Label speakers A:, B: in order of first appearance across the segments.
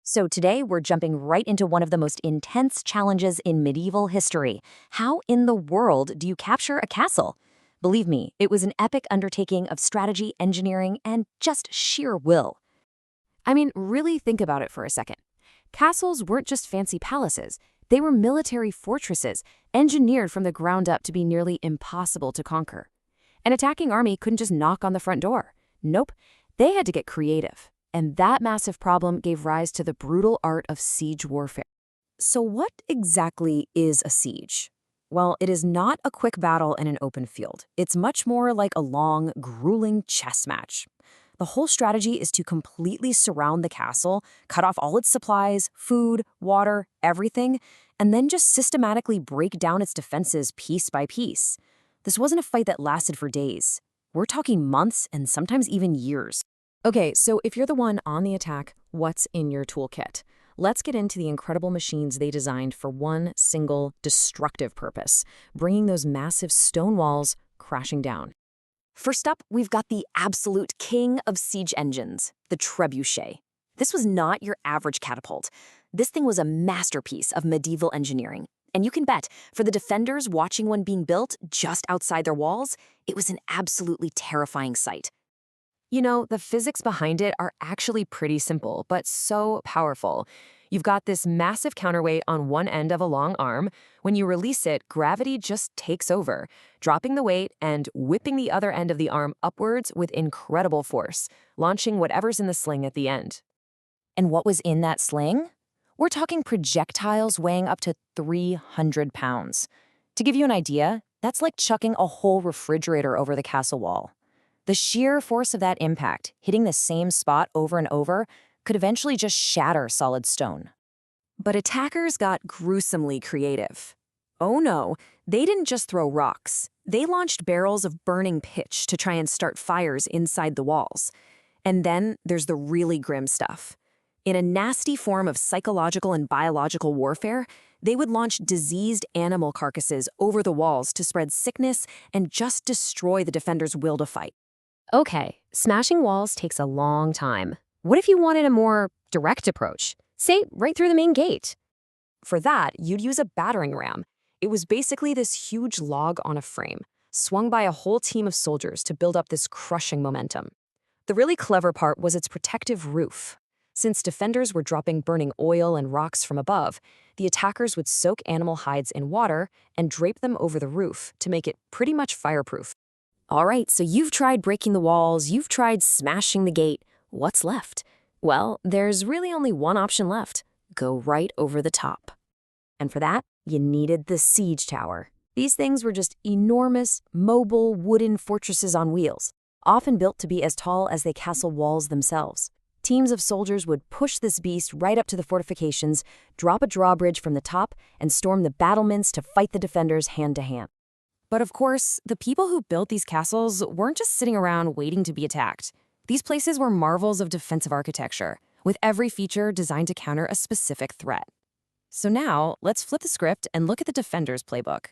A: So today we're jumping right into one of the most intense challenges in medieval history. How in the world do you capture a castle? Believe me, it was an epic undertaking of strategy, engineering, and just sheer will.
B: I mean, really think about it for a second. Castles weren't just fancy palaces. They were military fortresses, engineered from the ground up to be nearly impossible to conquer. An attacking army couldn't just knock on the front door. Nope, they had to get creative. And that massive problem gave rise to the brutal art of siege warfare.
A: So what exactly is a siege? Well, it is not a quick battle in an open field. It's much more like a long, grueling chess match. The whole strategy is to completely surround the castle, cut off all its supplies, food, water, everything, and then just systematically break down its defenses piece by piece. This wasn't a fight that lasted for days. We're talking months and sometimes even years.
B: Okay, so if you're the one on the attack, what's in your toolkit? Let's get into the incredible machines they designed for one single destructive purpose, bringing those massive stone walls crashing down.
A: First up, we've got the absolute king of siege engines, the Trebuchet. This was not your average catapult. This thing was a masterpiece of medieval engineering. And you can bet, for the defenders watching one being built just outside their walls, it was an absolutely terrifying sight.
B: You know, the physics behind it are actually pretty simple, but so powerful. You've got this massive counterweight on one end of a long arm. When you release it, gravity just takes over, dropping the weight and whipping the other end of the arm upwards with incredible force, launching whatever's in the sling at the end.
A: And what was in that sling? We're talking projectiles weighing up to 300 pounds. To give you an idea, that's like chucking a whole refrigerator over the castle wall. The sheer force of that impact, hitting the same spot over and over, could eventually just shatter solid stone. But attackers got gruesomely creative. Oh no, they didn't just throw rocks. They launched barrels of burning pitch to try and start fires inside the walls. And then there's the really grim stuff. In a nasty form of psychological and biological warfare, they would launch diseased animal carcasses over the walls to spread sickness and just destroy the defenders' will to fight.
B: Okay, smashing walls takes a long time. What if you wanted a more direct approach? Say, right through the main gate.
A: For that, you'd use a battering ram. It was basically this huge log on a frame, swung by a whole team of soldiers to build up this crushing momentum. The really clever part was its protective roof. Since defenders were dropping burning oil and rocks from above, the attackers would soak animal hides in water and drape them over the roof to make it pretty much fireproof. All right, so you've tried breaking the walls, you've tried smashing the gate. What's left? Well, there's really only one option left. Go right over the top. And for that, you needed the siege tower. These things were just enormous, mobile, wooden fortresses on wheels, often built to be as tall as the castle walls themselves. Teams of soldiers would push this beast right up to the fortifications, drop a drawbridge from the top, and storm the battlements to fight the defenders hand to hand. But of course, the people who built these castles weren't just sitting around waiting to be attacked. These places were marvels of defensive architecture, with every feature designed to counter a specific threat. So now, let's flip the script and look at the defender's playbook.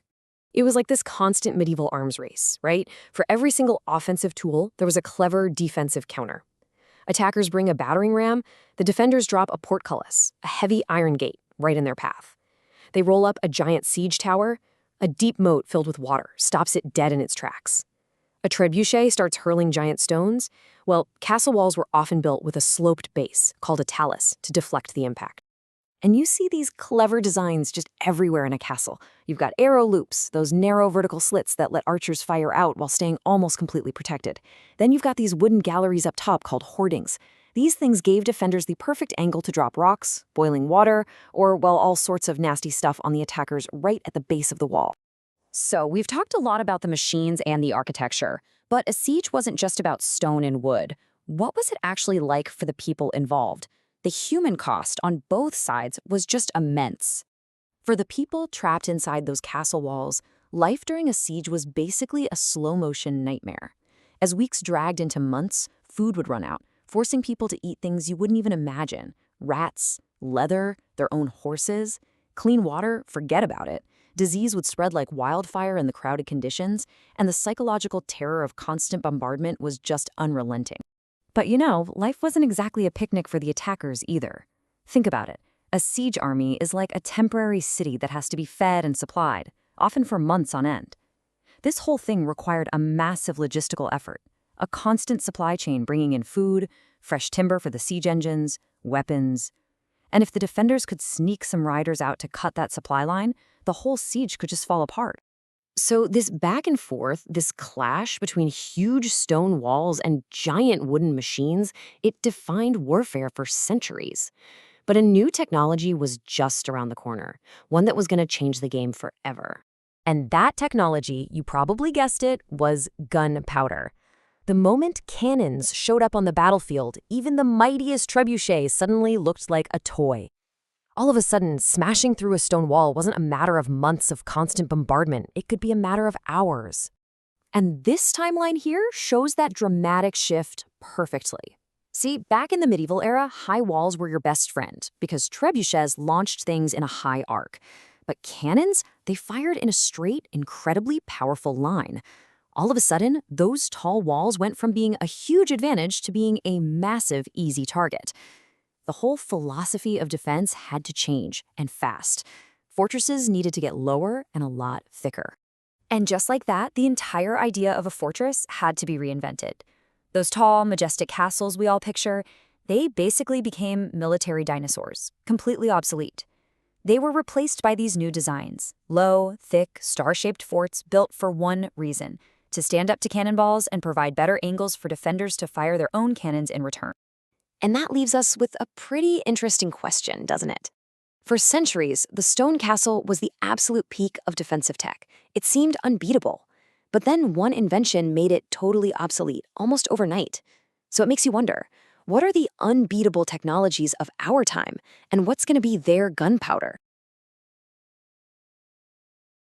A: It was like this constant medieval arms race, right? For every single offensive tool, there was a clever defensive counter. Attackers bring a battering ram, the defenders drop a portcullis, a heavy iron gate, right in their path. They roll up a giant siege tower. A deep moat filled with water stops it dead in its tracks. A trebuchet starts hurling giant stones. Well, castle walls were often built with a sloped base, called a talus, to deflect the impact. And you see these clever designs just everywhere in a castle. You've got arrow loops, those narrow vertical slits that let archers fire out while staying almost completely protected. Then you've got these wooden galleries up top called hoardings. These things gave defenders the perfect angle to drop rocks, boiling water, or, well, all sorts of nasty stuff on the attackers right at the base of the wall. So we've talked a lot about the machines and the architecture, but a siege wasn't just about stone and wood. What was it actually like for the people involved? The human cost on both sides was just immense. For the people trapped inside those castle walls, life during a siege was basically a slow-motion nightmare. As weeks dragged into months, food would run out, forcing people to eat things you wouldn't even imagine. Rats, leather, their own horses. Clean water, forget about it. Disease would spread like wildfire in the crowded conditions, and the psychological terror of constant bombardment was just unrelenting. But you know, life wasn't exactly a picnic for the attackers either.
B: Think about it. A siege army is like a temporary city that has to be fed and supplied, often for months on end. This whole thing required a massive logistical effort, a constant supply chain bringing in food, fresh timber for the siege engines, weapons. And if the defenders could sneak some riders out to cut that supply line, the whole siege could just fall apart.
A: So this back and forth, this clash between huge stone walls and giant wooden machines, it defined warfare for centuries. But a new technology was just around the corner, one that was going to change the game forever. And that technology, you probably guessed it, was gunpowder. The moment cannons showed up on the battlefield, even the mightiest trebuchet suddenly looked like a toy. All of a sudden, smashing through a stone wall wasn't a matter of months of constant bombardment. It could be a matter of hours. And this timeline here shows that dramatic shift perfectly. See, back in the medieval era, high walls were your best friend because trebuchets launched things in a high arc. But cannons, they fired in a straight, incredibly powerful line. All of a sudden, those tall walls went from being a huge advantage to being a massive, easy target. The whole philosophy of defense had to change, and fast. Fortresses needed to get lower and a lot thicker. And just like that, the entire idea of a fortress had to be reinvented. Those tall, majestic castles we all picture, they basically became military dinosaurs, completely obsolete. They were replaced by these new designs, low, thick, star-shaped forts built for one reason, to stand up to cannonballs and provide better angles for defenders to fire their own cannons in return. And that leaves us with a pretty interesting question, doesn't it? For centuries, the stone castle was the absolute peak of defensive tech. It seemed unbeatable. But then one invention made it totally obsolete, almost overnight. So it makes you wonder, what are the unbeatable technologies of our time, and what's going to be their gunpowder?